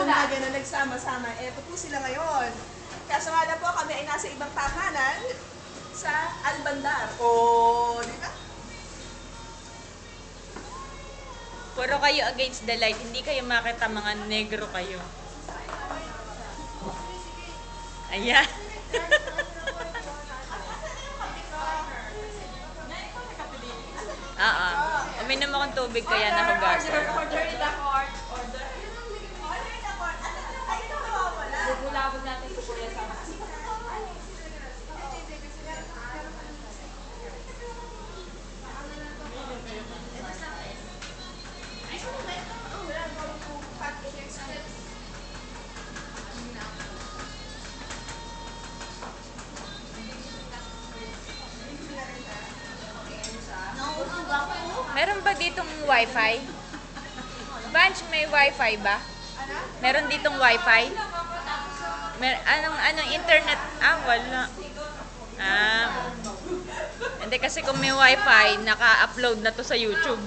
umaga na nagsama-sama. Eto po sila ngayon. Kaso nga na po kami ay nasa ibang tahanan sa Albandar. Oh, di ba? Puro kayo against the light. Hindi kayo makita mga negro kayo. Ayan. Uminom akong tubig kaya nahugas. Order in the court. Order. Bubulabog natin si Kuya sa Meron ba ditong wifi? Bunch, may wifi ba? Meron ditong wifi? Anong internet? Wala. Hindi kasi kung may wifi, naka-upload na to sa YouTube.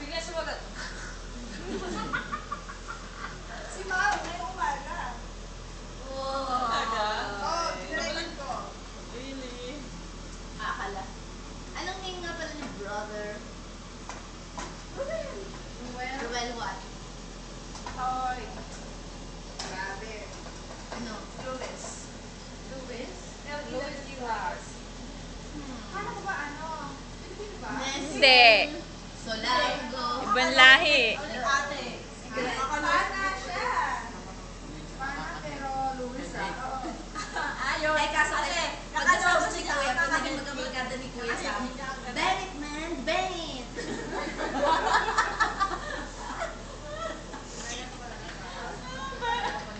bigla sumagot. Si Mau, ngayong umaga. Oh, dinalaman ko. Really? Akala. Anong name nga pala ni brother? Ruel what? Hoy. Grabe. Ano? Luis. Louis? Louis Diaz. Paano ko ba ano? Pilipino ba? Hindi. Solardo. Ibang lahi. Ate. Pana siya. Pana pero Luis Ayaw. Ay, kaso kasi, pagkasama si Kuya, pag naging magkabarkada ni Kuya sa amin, Bennett man, Bennett!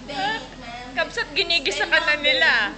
Bennett man. Kapsat ginigisa ka na nila.